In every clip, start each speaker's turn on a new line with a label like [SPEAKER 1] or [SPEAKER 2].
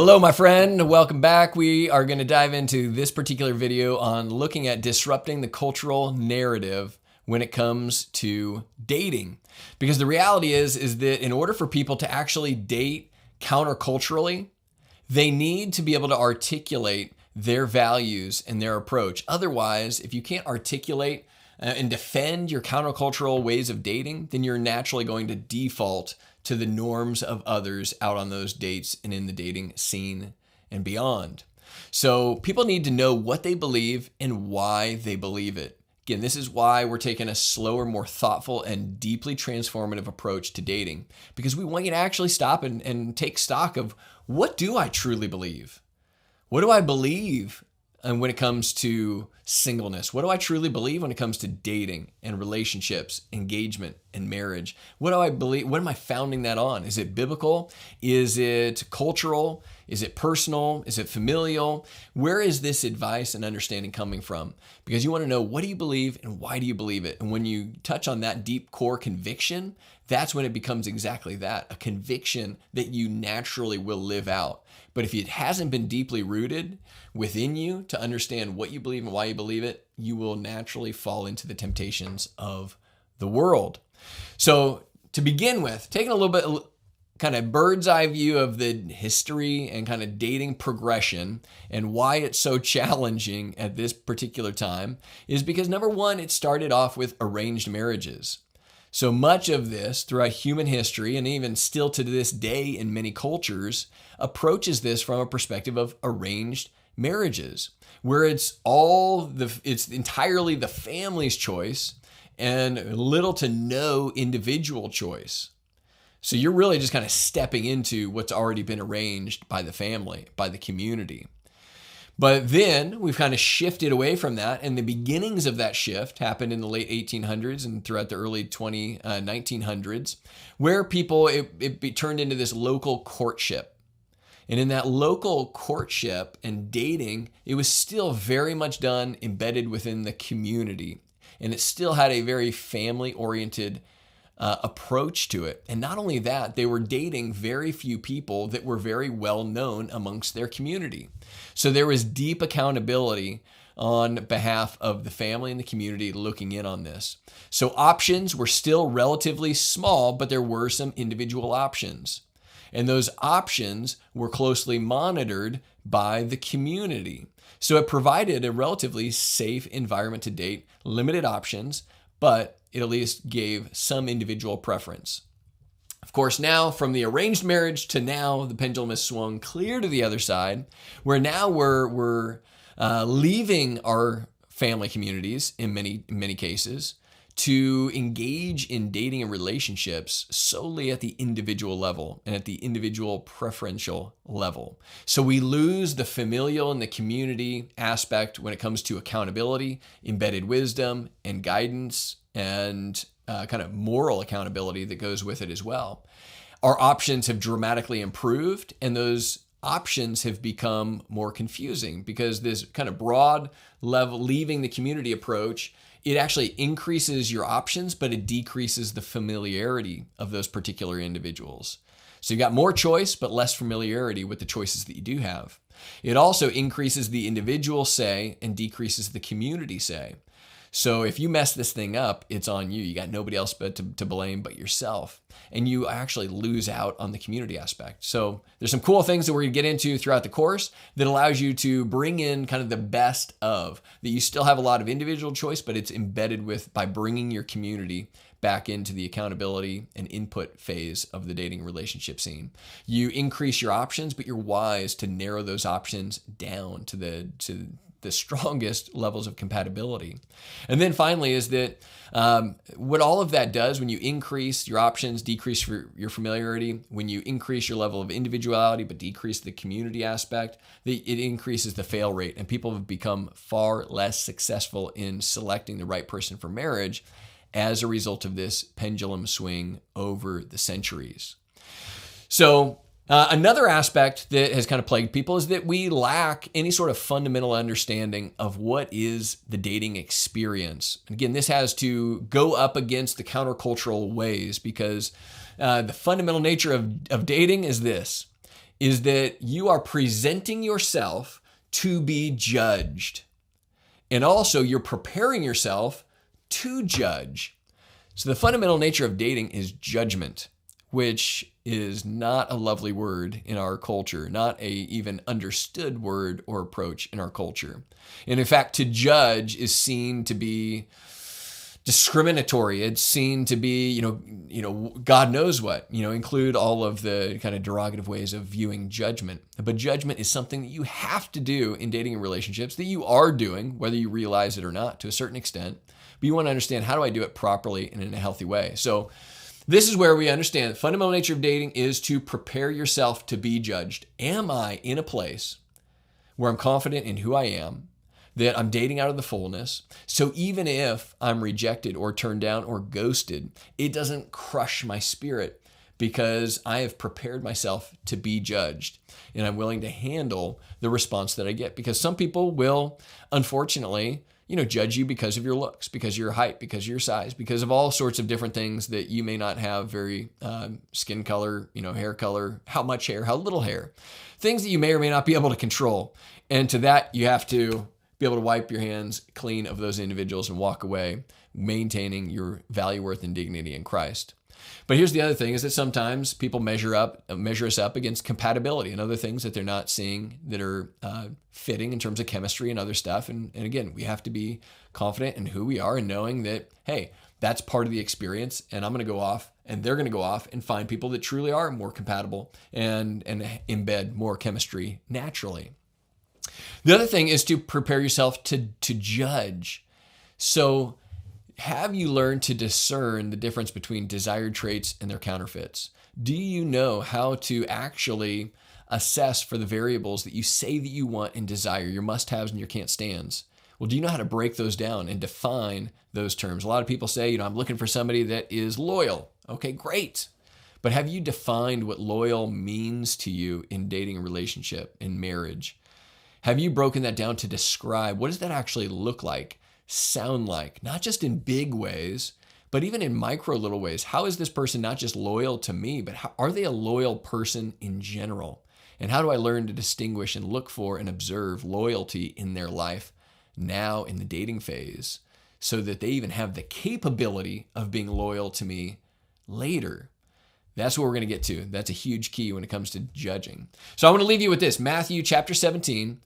[SPEAKER 1] Hello, my friend. Welcome back. We are going to dive into this particular video on looking at disrupting the cultural narrative when it comes to dating. Because the reality is that in order for people to actually date counterculturally, they need to be able to articulate their values and their approach. Otherwise, if you can't articulate and defend your countercultural ways of dating, then you're naturally going to default to the norms of others out on those dates and in the dating scene and beyond. So people need to know what they believe and why they believe it. Again, this is why we're taking a slower, more thoughtful, and deeply transformative approach to dating, because we want you to actually stop and take stock of, what do I truly believe? What do I believe when it comes to singleness? What do I truly believe when it comes to dating and relationships, engagement and marriage? What do I believe? What am I founding that on? Is it biblical? Is it cultural? Is it personal? Is it familial? Where is this advice and understanding coming from? Because you want to know, what do you believe and why do you believe it? And when you touch on that deep core conviction, that's when it becomes exactly that, a conviction that you naturally will live out. But if it hasn't been deeply rooted within you to understand what you believe and why you believe it, you will naturally fall into the temptations of the world. So to begin with, taking a little bit kind of bird's eye view of the history and kind of dating progression and why it's so challenging at this particular time is because, number one, it started off with arranged marriages. So much of this throughout human history, and even still to this day in many cultures, approaches this from a perspective of arranged marriages, where it's entirely the family's choice and little to no individual choice. So you're really just kind of stepping into what's already been arranged by the family, by the community. But then we've kind of shifted away from that, and the beginnings of that shift happened in the late 1800s and throughout the early 1900s, where it turned into this local courtship. And in that local courtship and dating, it was still very much done embedded within the community, and it still had a very family-oriented approach to it. And not only that, they were dating very few people that were very well known amongst their community. So there was deep accountability on behalf of the family and the community looking in on this. So options were still relatively small, but there were some individual options. And those options were closely monitored by the community. So it provided a relatively safe environment to date, limited options, but it at least gave some individual preference. Of course, now from the arranged marriage to now, the pendulum has swung clear to the other side, where now we're leaving our family communities in many cases to engage in dating and relationships solely at the individual level and at the individual preferential level. So we lose the familial and the community aspect when it comes to accountability, embedded wisdom, and guidance, and kind of moral accountability that goes with it as well. Our options have dramatically improved, and those options have become more confusing because this kind of broad level, leaving the community approach, it actually increases your options, but it decreases the familiarity of those particular individuals. So you got more choice, but less familiarity with the choices that you do have. It also increases the individual say and decreases the community say. So if you mess this thing up, it's on you. You got nobody else but to blame but yourself. And you actually lose out on the community aspect. So there's some cool things that we're going to get into throughout the course that allows you to bring in kind of the best of, that you still have a lot of individual choice, but it's embedded by bringing your community back into the accountability and input phase of the dating relationship scene. You increase your options, but you're wise to narrow those options down to the strongest levels of compatibility. And then finally is that what all of that does when you increase your options, decrease your familiarity, when you increase your level of individuality but decrease the community aspect, it increases the fail rate, and people have become far less successful in selecting the right person for marriage as a result of this pendulum swing over the centuries. So another aspect that has kind of plagued people is that we lack any sort of fundamental understanding of what is the dating experience. And again, this has to go up against the countercultural ways, because the fundamental nature of dating is this. is that you are presenting yourself to be judged. And also you're preparing yourself to judge. So the fundamental nature of dating is judgment, which is not a lovely word in our culture, not a even understood word or approach in our culture. And in fact, to judge is seen to be discriminatory. It's seen to be, God knows what, include all of the kind of derogative ways of viewing judgment. But judgment is something that you have to do in dating and relationships, that you are doing, whether you realize it or not, to a certain extent. But you want to understand, how do I do it properly and in a healthy way? So this is where we understand the fundamental nature of dating is to prepare yourself to be judged. Am I in a place where I'm confident in who I am, that I'm dating out of the fullness? So even if I'm rejected or turned down or ghosted, it doesn't crush my spirit, because I have prepared myself to be judged, and I'm willing to handle the response that I get. Because some people will, unfortunately, judge you because of your looks, because of your height, because of your size, because of all sorts of different things that you may not have very skin color, hair color, how much hair, how little hair, things that you may or may not be able to control. And to that, you have to be able to wipe your hands clean of those individuals and walk away, maintaining your value, worth, and dignity in Christ. But here's the other thing, is that sometimes people measure us up against compatibility and other things that they're not seeing that are fitting in terms of chemistry and other stuff. And again, we have to be confident in who we are and knowing that, hey, that's part of the experience, and I'm going to go off and they're going to go off and find people that truly are more compatible and embed more chemistry naturally. The other thing is to prepare yourself to judge. So have you learned to discern the difference between desired traits and their counterfeits? Do you know how to actually assess for the variables that you say that you want and desire, your must-haves and your can't-stands? Well, do you know how to break those down and define those terms? A lot of people say, I'm looking for somebody that is loyal. Okay, great. But have you defined what loyal means to you in dating a relationship, in marriage? Have you broken that down to describe what does that actually look like, sound like, not just in big ways, but even in micro little ways? How is this person not just loyal to me, but are they a loyal person in general? And how do I learn to distinguish and look for and observe loyalty in their life now in the dating phase, so that they even have the capability of being loyal to me later? That's what we're going to get to. That's a huge key when it comes to judging. So I want to leave you with this, Matthew chapter 7,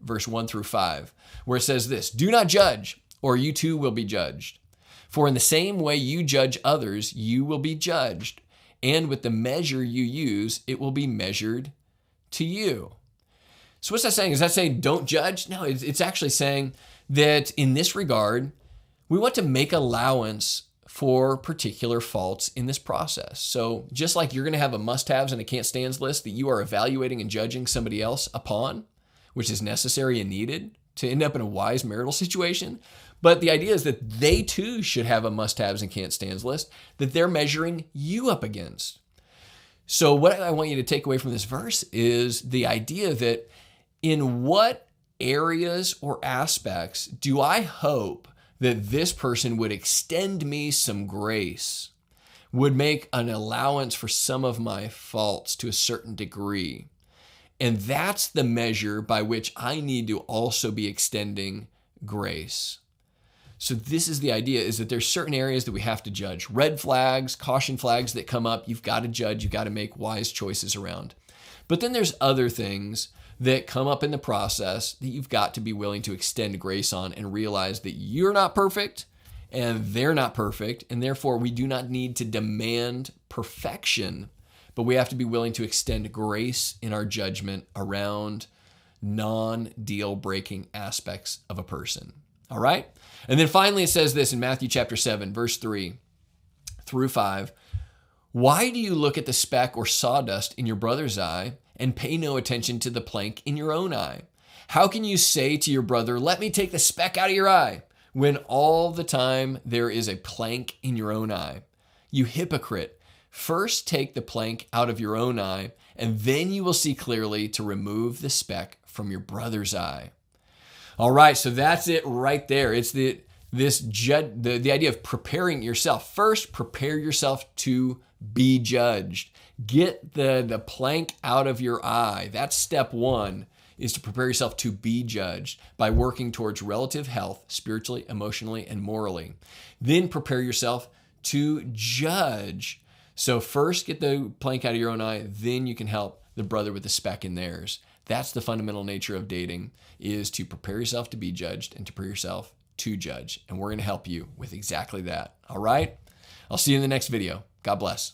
[SPEAKER 1] verse 1 through 5, where it says this: "Do not judge, or you too will be judged. For in the same way you judge others, you will be judged. And with the measure you use, it will be measured to you." So what's that saying? Is that saying don't judge? No, it's actually saying that in this regard, we want to make allowance for particular faults in this process. So just like you're going to have a must-haves and a can't-stands list that you are evaluating and judging somebody else upon, which is necessary and needed to end up in a wise marital situation. But the idea is that they too should have a must-haves and can't-stands list that they're measuring you up against. So what I want you to take away from this verse is the idea that in what areas or aspects do I hope that this person would extend me some grace, would make an allowance for some of my faults to a certain degree. And that's the measure by which I need to also be extending grace. So this is the idea, is that there's certain areas that we have to judge. Red flags, caution flags that come up, you've got to judge, you've got to make wise choices around. But then there's other things that come up in the process that you've got to be willing to extend grace on and realize that you're not perfect and they're not perfect, and therefore we do not need to demand perfection, but we have to be willing to extend grace in our judgment around non-deal breaking aspects of a person. All right? And then finally it says this in Matthew chapter 7, verse 3 through 5. "Why do you look at the speck or sawdust in your brother's eye and pay no attention to the plank in your own eye? How can you say to your brother, 'Let me take the speck out of your eye,' when all the time there is a plank in your own eye? You hypocrite, first take the plank out of your own eye, and then you will see clearly to remove the speck from your brother's eye." All right, so that's it right there. It's the the idea of preparing yourself. First, prepare yourself to be judged. Get the plank out of your eye. That's step one, is to prepare yourself to be judged by working towards relative health, spiritually, emotionally, and morally. Then prepare yourself to judge. So first get the plank out of your own eye, then you can help the brother with the speck in theirs. That's the fundamental nature of dating, is to prepare yourself to be judged and to prepare yourself to judge. And we're going to help you with exactly that. All right? I'll see you in the next video. God bless.